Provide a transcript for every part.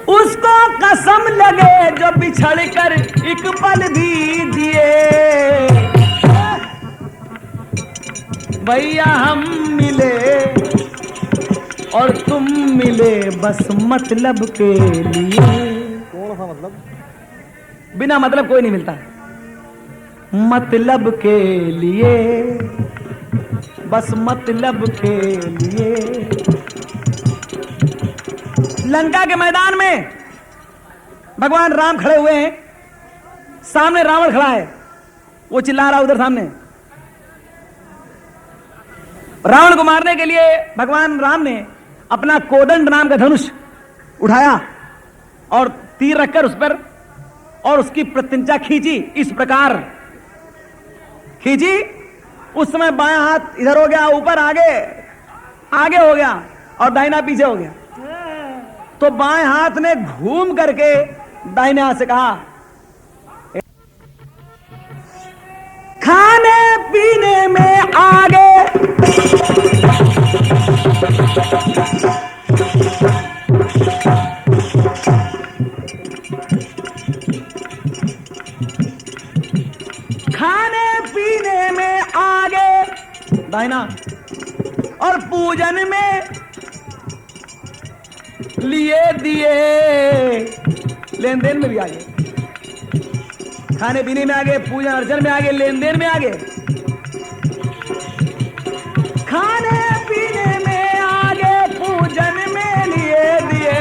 उसको कसम लगे जो बिछड़ कर एक पल भी जिए। भैया हम मिले और तुम मिले बस मतलब के लिए। कौन सा मतलब? बिना मतलब कोई नहीं मिलता, मतलब के लिए, बस मतलब के लिए। लंका के मैदान में भगवान राम खड़े हुए हैं, सामने रावण खड़ा है, वो चिल्ला रहा उधर सामने। रावण को मारने के लिए भगवान राम ने अपना कोदंड नाम का धनुष उठाया और तीर रखकर उस पर और उसकी प्रत्यंचा खींची, इस प्रकार खींची। उस समय बायां हाथ इधर हो गया, ऊपर आगे आगे हो गया और दाहिना पीछे हो गया। तो बाएं हाथ ने घूम करके दाहिने हाथ से कहा, खाने पीने में आगे खाने पीने में आगे दाहिना, और पूजन में लिए दिए, लेन देन में भी आगे। खाने पीने में आगे, पूजन अर्चन में आगे, लेन देन में आगे। खाने पीने में आगे, पूजन में लिए दिए,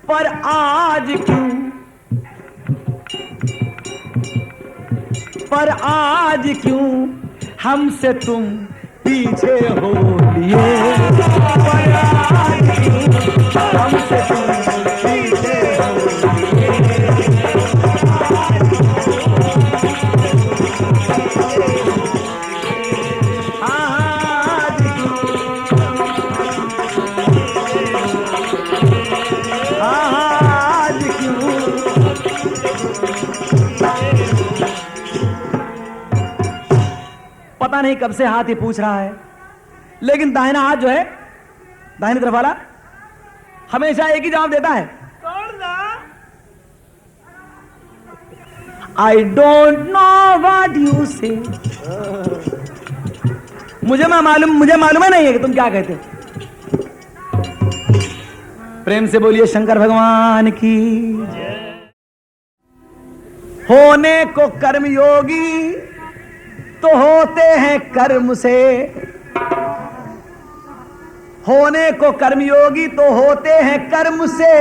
पर आज क्यों, पर आज क्यों हमसे तुम पीछे हो लिए। पर आज क्यों हमसे तुम पीछे हो लिए। आज क्यों पता नहीं कब से हाथ ही पूछ रहा है, लेकिन दाहिना हाथ जो है, दाहिनी तरफ वाला, हमेशा एक ही जवाब देता है, I don't know what you से। मुझे मालूम है नहीं है कि तुम क्या कहते हो। प्रेम से बोलिए शंकर भगवान की। होने को कर्मयोगी तो होते हैं कर्म से, होने को कर्मयोगी तो होते हैं कर्म से।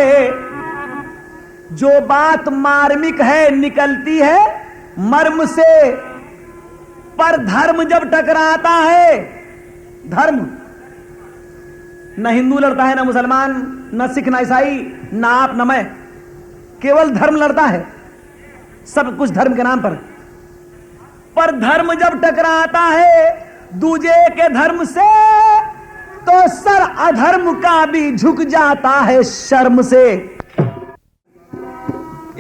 जो बात मार्मिक है निकलती है मर्म से। पर धर्म जब टकराता है, धर्म, न हिंदू लड़ता है, न मुसलमान, न सिख, न ईसाई, न आप, न मैं, केवल धर्म लड़ता है, सब कुछ धर्म के नाम पर धर्म जब टकराता है दूजे के धर्म से, तो सर अधर्म का भी झुक जाता है शर्म से।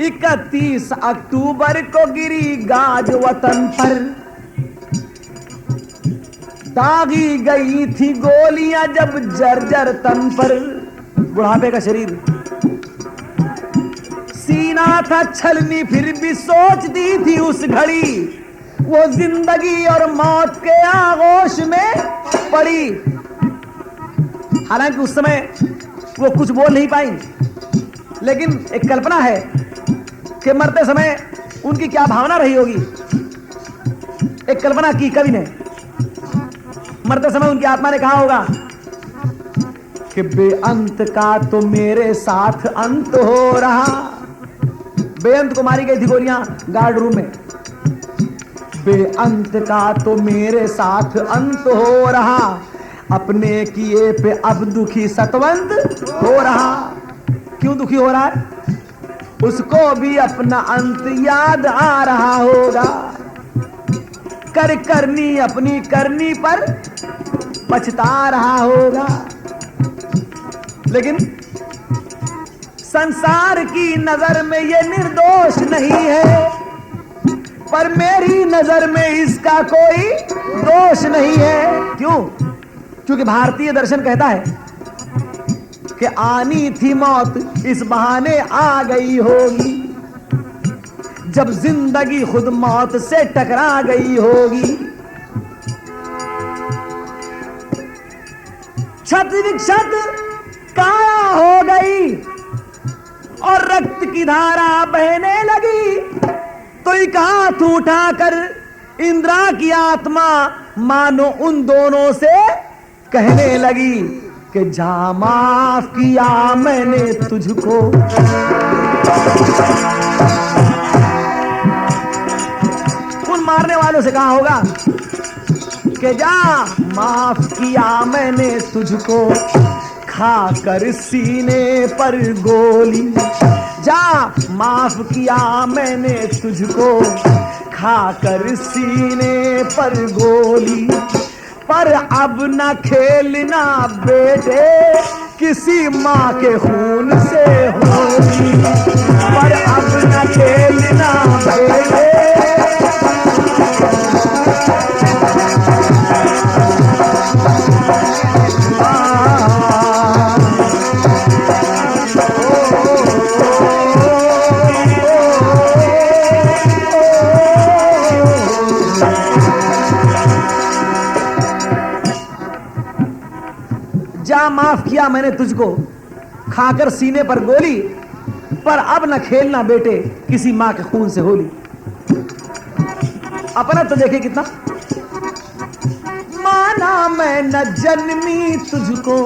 31 अक्टूबर को गिरी गाज वतन पर, दागी गई थी गोलियां जब जर्जर तन पर। बुढ़ापे का शरीर, सीना था छलनी फिर भी सोचती थी उस घड़ी, वो जिंदगी और मौत के आगोश में पड़ी। हालांकि उस समय वो कुछ बोल नहीं पाई, लेकिन एक कल्पना है कि मरते समय उनकी क्या भावना रही होगी। एक कल्पना की कवि ने, मरते समय उनकी आत्मा ने कहा होगा कि बेअंत का तो मेरे साथ अंत हो रहा। बेअंत को मारी गई थी गोलियां गार्ड रूम में। बेअंत का तो मेरे साथ अंत हो रहा, अपने किए पे अब दुखी सतवंत हो रहा। क्यों दुखी हो रहा है? उसको भी अपना अंत याद आ रहा होगा। करनी अपनी करनी पर पछता रहा होगा। लेकिन संसार की नजर में ये निर्दोष नहीं है, पर मेरी नजर में इसका कोई दोष नहीं है। क्यों? क्योंकि भारतीय दर्शन कहता है कि आनी थी मौत इस बहाने आ गई होगी, जब जिंदगी खुद मौत से टकरा गई होगी। क्षत विक्षत काया हो गई और रक्त की धारा बहने लगी, तो एक हाथ उठाकर इंद्रा की आत्मा मानो उन दोनों से कहने लगी कि जा माफ किया मैंने तुझको। उन मारने वालों से कहा होगा कि जा माफ किया मैंने तुझको, खाकर सीने पर गोली। जा माफ किया मैंने तुझको, खाकर सीने पर गोली। पर अब न खेलना बेटे किसी माँ के खून से होली, पर अब न खेलना बेटे। जा माफ किया मैंने तुझको, खाकर सीने पर गोली, पर अब न खेलना बेटे किसी मां के खून से होली। अपना तो देखे कितना, माना मैं न जन्मी तुझको,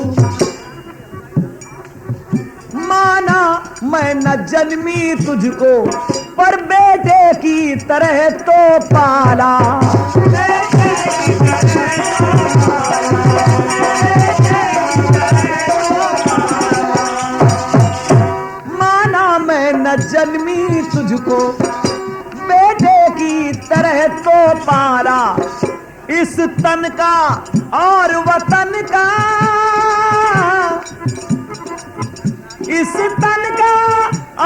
माना मैं न जन्मी तुझको, पर बेटे की तरह तो पाला। न जन्मी तुझको, बेटे की तरह तो पाला। इस तन का और वतन का, इस तन का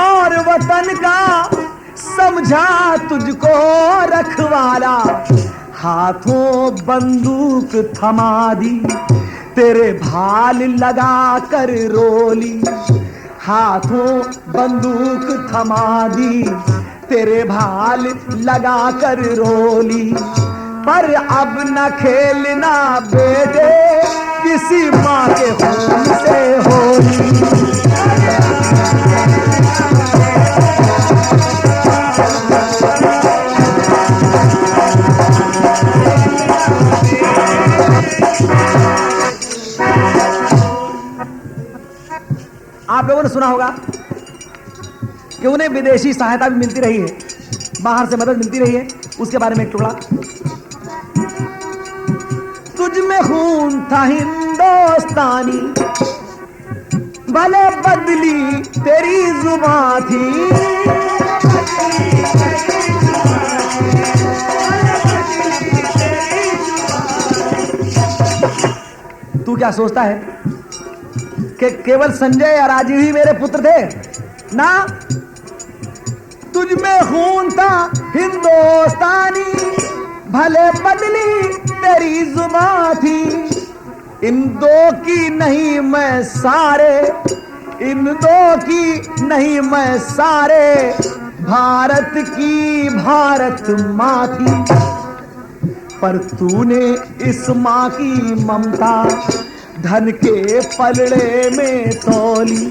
और वतन का समझा तुझको रखवाला। हाथों बंदूक थमा दी तेरे भाल लगा कर रोली, हाथों बंदूक थमा दी तेरे भाल लगा कर रोली। पर अब न खेलना बेटे किसी माँ के खून से होली। आप लोगों ने सुना होगा कि उन्हें विदेशी सहायता भी मिलती रही है, बाहर से मदद मिलती रही है। उसके बारे में एक टुकड़ा, तुझ में खून था हिंदुस्तानी, भले बदली तेरी जुबां थी। तू क्या सोचता है कि केवल संजय या राजीव ही मेरे पुत्र थे? ना, तुझ में खून था हिंदुस्तानी, भले बदली तेरी जुबां थी। इन दो की नहीं मैं सारे, इन दो की नहीं मैं सारे, भारत की भारत माँ थी। पर तूने इस माँ की ममता धन के पलड़े में तौली,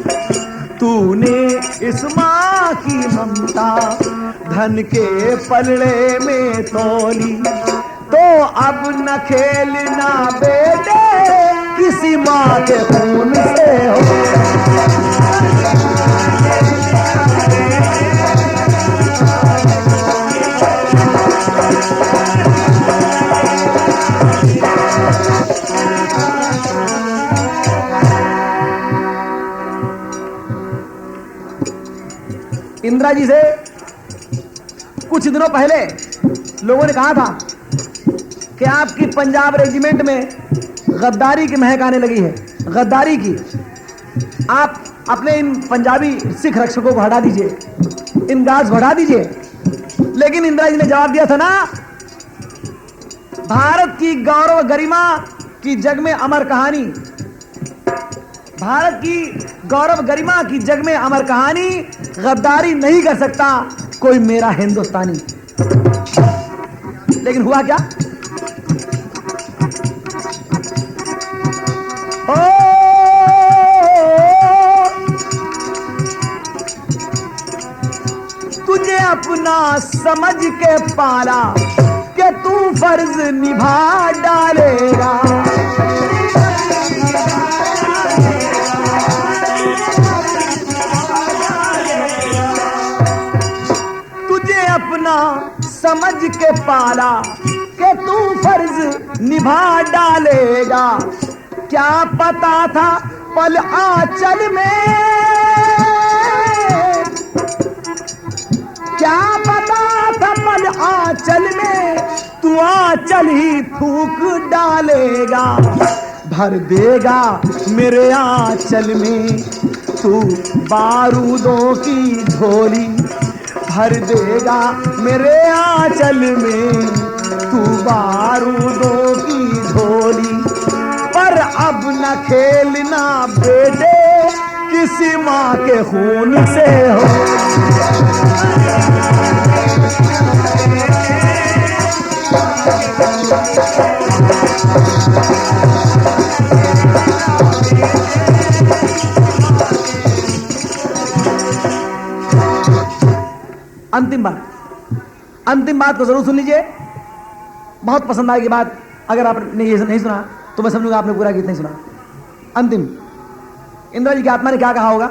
तूने इस माँ की ममता धन के पलड़े में तौली। तो अब न खेलना बेटे किसी माँ के खून से हो। इंदिरा जी से कुछ दिनों पहले लोगों ने कहा था कि आपकी पंजाब रेजिमेंट में गद्दारी की महक आने लगी है, गद्दारी की। आप अपने इन पंजाबी सिख रक्षकों को हटा दीजिए, इन गार्ड्स को हटा दीजिए। लेकिन इंदिरा जी ने जवाब दिया था ना, भारत की गौरव गरिमा की जग में अमर कहानी, भारत की गौरव गरिमा की जग में अमर कहानी, गद्दारी नहीं कर सकता कोई मेरा हिंदुस्तानी। लेकिन हुआ क्या? तुझे अपना समझ के पाला कि तू फर्ज निभा डालेगा। तुझे अपना समझ के पाला कि तू फर्ज निभा डालेगा। क्या पता था पल आंचल में, क्या पता था पल आंचल में तू आंचल ही फूंक डालेगा। भर देगा मेरे आंचल में तू बारूदों की झोली। भर देगा मेरे आंचल में तू बारूदों की झोली। पर अब न खेलना बेटे किसी माँ के खून से हो। अंतिम बात को जरूर सुन लीजिए, बहुत पसंद आएगी बात। अगर आपने ये नहीं सुना तो मैं समझूंगा आपने पूरा गीत नहीं सुना। अंतिम, इंद्र जी की आत्मा ने क्या कहा होगा?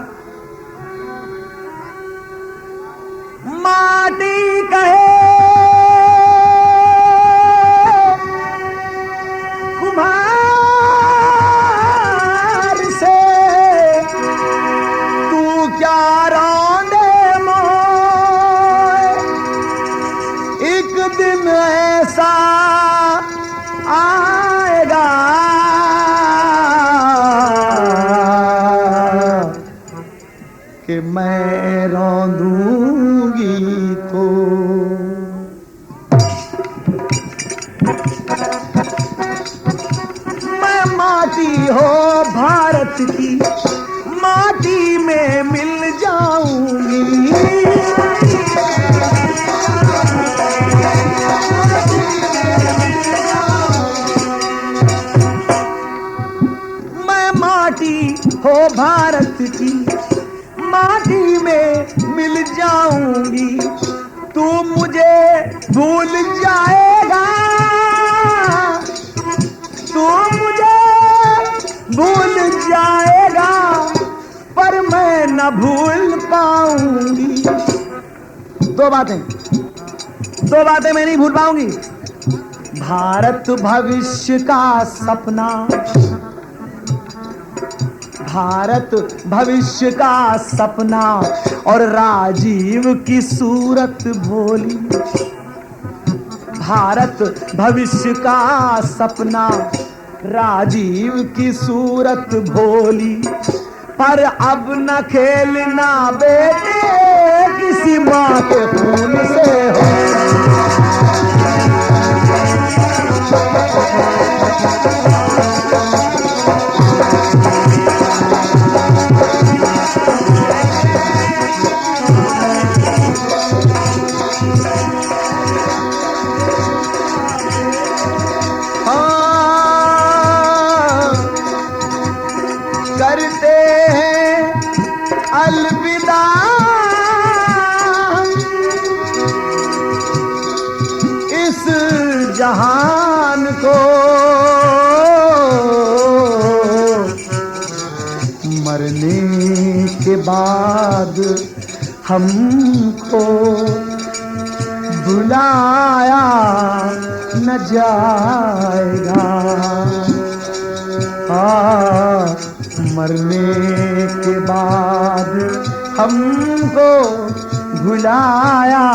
माटी कहे कुम्हार से तू क्या रौंदे मोय। एक दिन ऐसा आएगा कि मैं रौंदूंगी तो। मैं माटी हो भारत की, माटी में मिल जाऊंगी। मैं माटी हो भारत की, माटी में मिल जाऊंगी। तू मुझे भूल जाएगा, तू मुझे भूल जाएगा, पर मैं न भूल पाऊंगी। दो बातें मैं नहीं भूल पाऊंगी। भारत भविष्य का सपना, भारत भविष्य का सपना और राजीव की सूरत भोली। भारत भविष्य का सपना, राजीव की सूरत भोली। पर अब न खेलना बेटे किसी माँ के खून से हो। करते हैं अलविदा इस जहान को। मरने के बाद हमको बुलाया न जाएगा। मरने के बाद हमको भुलाया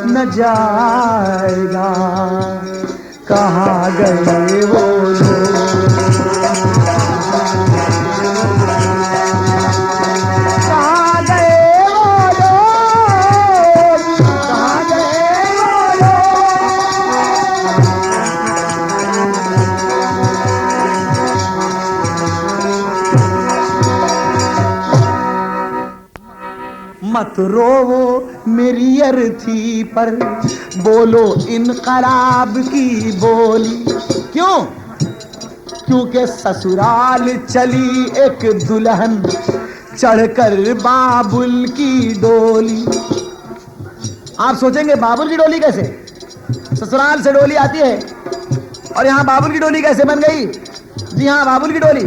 न जाएगा। कहाँ गए वो लोग, कहाँ गए वो लोग, कहाँ गए वो लोग। मत रोवो मेरी अर्थी पर, बोलो इनकलाब की बोली। क्यों? क्योंकि ससुराल चली एक दुल्हन चढ़कर बाबुल की डोली। आप सोचेंगे बाबुल की डोली कैसे? ससुराल से डोली आती है और यहां बाबुल की डोली कैसे बन गई? जी हां, बाबुल की डोली।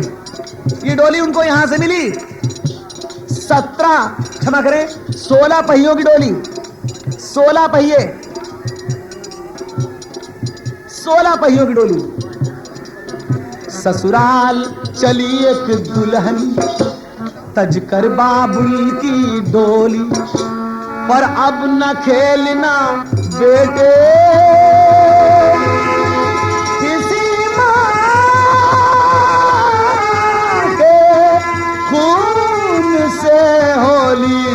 ये डोली उनको यहां से मिली 16 करें 16 पहियों की डोली, 16 पहिए, 16 पहियों की डोली। ससुराल चली एक दुल्हन तजकर बाबुल की डोली, पर अब न खेलना बेटे किसी मां के खून से होली।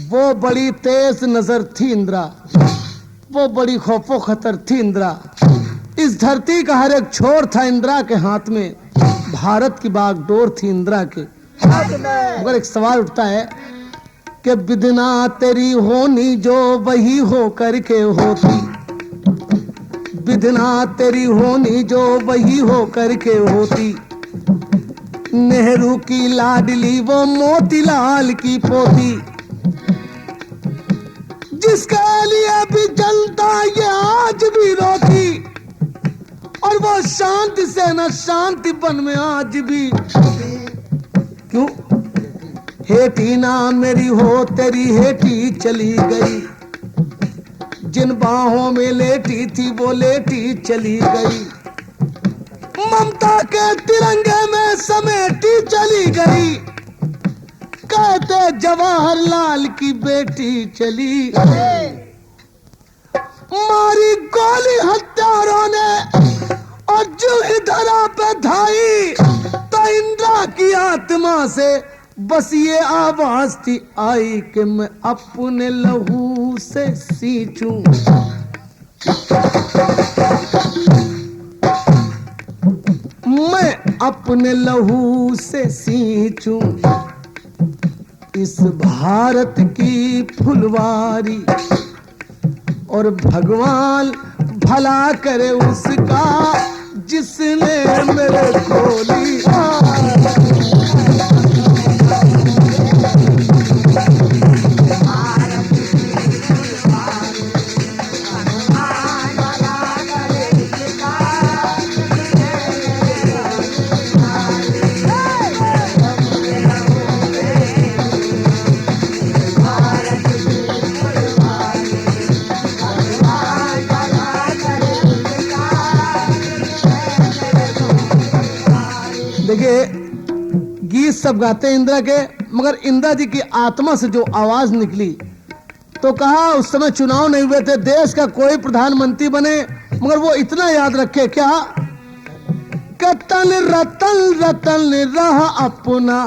वो बड़ी तेज नजर थी इंदिरा, वो बड़ी खौफो खतर थी इंदिरा। इस धरती का हर एक छोर था इंदिरा के हाथ में, भारत की बागडोर थी इंदिरा के। मगर एक सवाल उठता है कि विधना तेरी होनी जो वही हो करके होती, विधना तेरी होनी जो वही हो करके होती। नेहरू की लाडली वो मोतीलाल की पोती, जिसके लिए भी जनता ये आज भी रोती, और वो शांति से न शांति बन में आज भी। क्यों? हेठी ना मेरी हो तेरी हेठी चली गई, जिन बाहों में लेटी थी वो लेटी चली गई, ममता के तिरंगे में समेटी चली गई, कहते जवाहरलाल की बेटी चली। मारी गोली हत्यारों ने और जो धरा पे धाई, तो इंदिरा की आत्मा से बस ये आवाज थी आई कि मैं अपने लहू से सींचूं। मैं अपने लहू से सींचूं इस भारत की फुलवारी, और भगवान भला करे उसका जिसने मेरे खोली। देखिए, गीत सब गाते हैं इंदिरा के, मगर इंदिरा जी की आत्मा से जो आवाज निकली, तो कहा उस समय चुनाव नहीं हुए थे, देश का कोई प्रधानमंत्री बने, मगर वो इतना याद रखे क्या, कतन रतन रतन रहा अपना,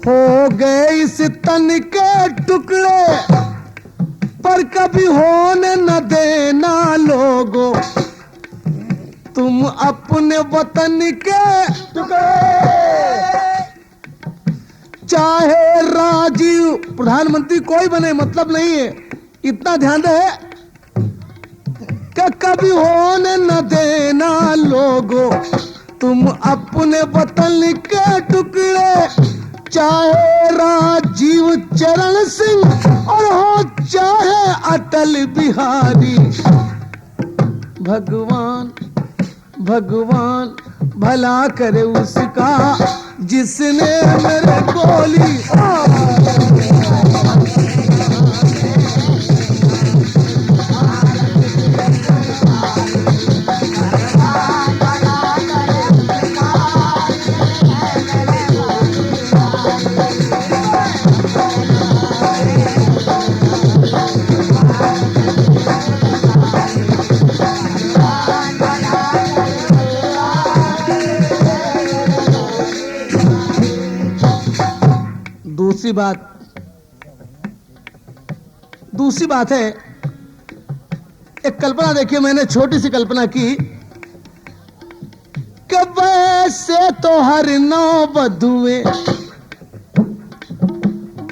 हो गए इस तन के टुकड़े, पर कभी होने न देना लोगों तुम अपने वतन के टुकड़े। चाहे राजीव प्रधानमंत्री कोई बने मतलब नहीं है, इतना ध्यान रहे कि कभी होने न देना लोगों तुम अपने वतन के टुकड़े। चाहे राजीव चरण सिंह और हो चाहे अटल बिहारी, भगवान भगवान भला करे उसका जिसने मेरे गोली। दूसरी बात है एक कल्पना देखिए, मैंने छोटी सी कल्पना की कि वैसे तो हर नौ बधुए,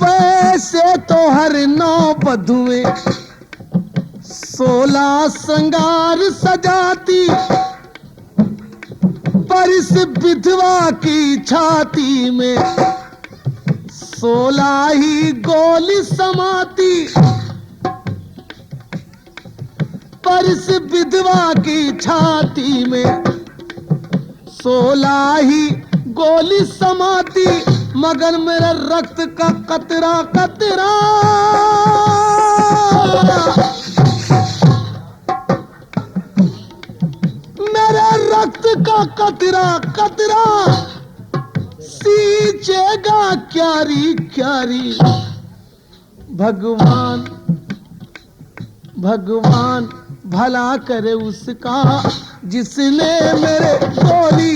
वैसे तो हर नौ बधुए 16 श्रृंगार सजाती, पर इस विधवा की छाती में 16 ही गोली समाती, पर इस विधवा की छाती में 16 ही गोली समाती, मगर मेरे रक्त का कतरा कतरा मेरे रक्त का कतरा कतरा सींचेगा क्यारी क्यारी। भगवान भगवान भला करे उसका जिसने मेरे गोली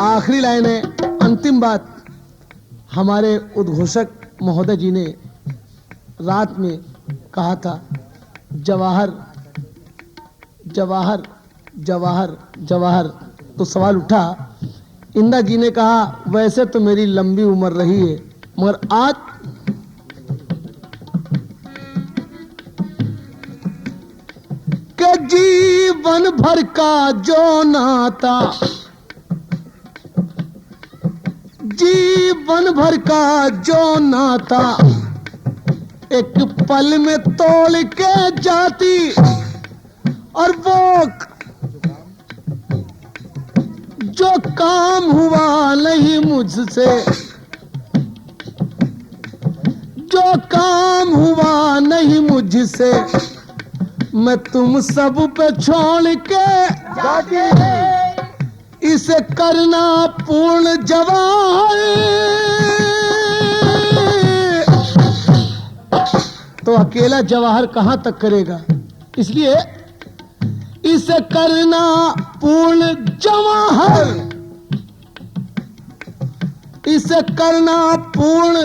आखिरी लाइन है, अंतिम बात। हमारे उद्घोषक महोदय जी ने रात में कहा था जवाहर जवाहर जवाहर जवाहर, तो सवाल उठा। इंदा जी ने कहा वैसे तो मेरी लंबी उम्र रही है, मगर आज के जीवन भर का जो नाता, जीवन भर का जो नाता एक पल में तोड़ के जाती, और वो जो काम हुआ नहीं मुझसे, जो काम हुआ नहीं मुझसे, मैं तुम सब पे छोड़ के जाती, इसे करना पूर्ण जवाहर। तो अकेला जवाहर कहां तक करेगा, इसलिए इसे करना पूर्ण जवाहर, इसे करना पूर्ण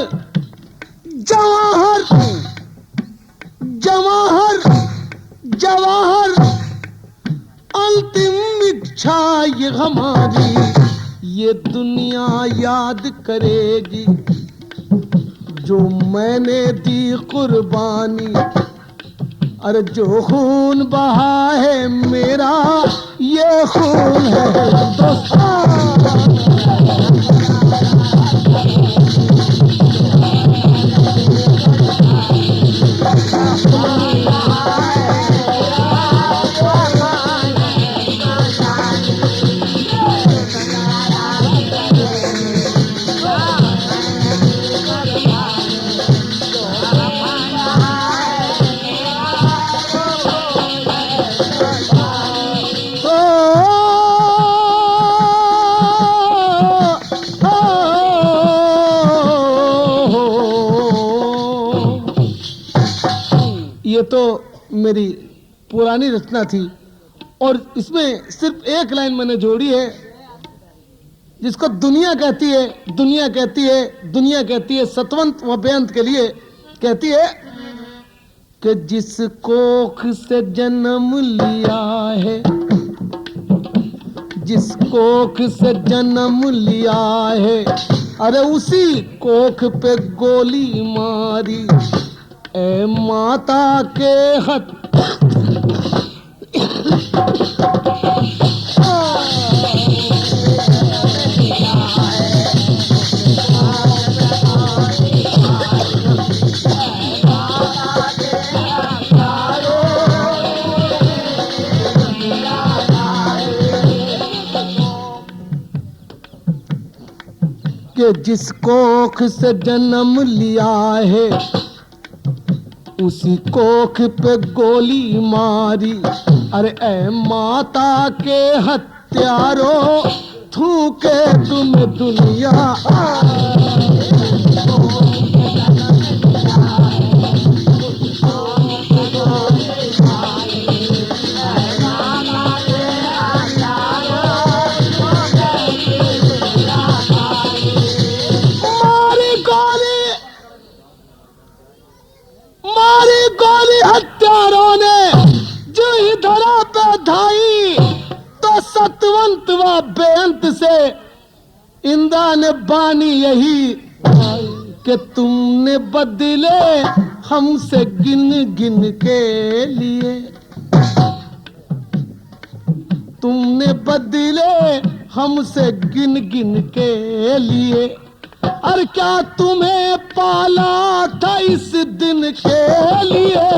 जवाहर, जवाहर जवाहर अंतिम इच्छा ये हमारी, ये दुनिया याद करेगी जो मैंने दी कुर्बानी। अरे जो खून बहा है मेरा ये खून है दोस्तों। ये तो मेरी पुरानी रचना थी और इसमें सिर्फ एक लाइन मैंने जोड़ी है जिसको दुनिया कहती है, दुनिया कहती है, दुनिया कहती है सतवंत व बेअंत के लिए कहती है कि जिस कोख से जन्म लिया है, जिस कोख से जन्म लिया है, अरे उसी कोख पे गोली मारी। ए माता के हथ के जिस कोख से जन्म लिया है उसी कोख पे गोली मारी। अरे ए माता के हथ हत्यारों थूके तुम दुनिया। मारी गोली हत्यारों ने जो ही धरा पे धाई, तो सतवंत व बेअंत से इंद्रा ने बानी यही कि तुमने बदले हमसे गिन गिन के लिए, तुमने बदले हमसे गिन गिन के लिए। और क्या तुम्हें पाला था इस दिन के लिए?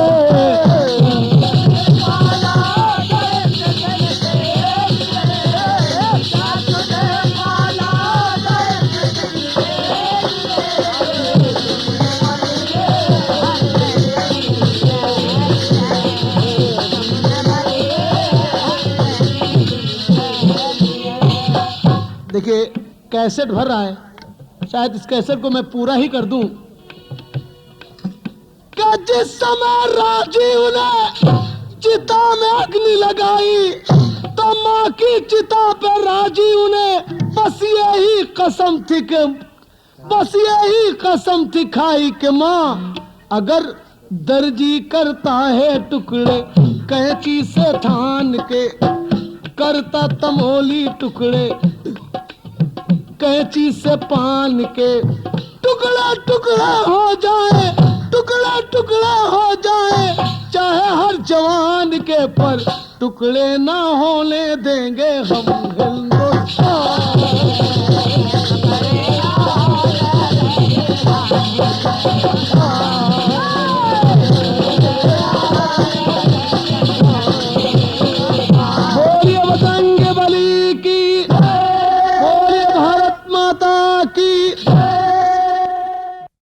देखिए कैसेट भर रहा है, शायद इस कैसेट को मैं पूरा ही कर दूं। कि जिस समय राजीव ने चिता में अग्नि लगाई, तो माँ की चिता पे राजीव ने बस यही कसम थी खाई कि माँ अगर दर्जी करता है टुकड़े कैंची से थान के, करता तमोली टुकड़े कैंची से पान के, टुकड़ा टुकड़ा हो जाए, टुकड़ा टुकड़ा हो जाए, चाहे हर जवान के पर टुकड़े ना होने देंगे हम।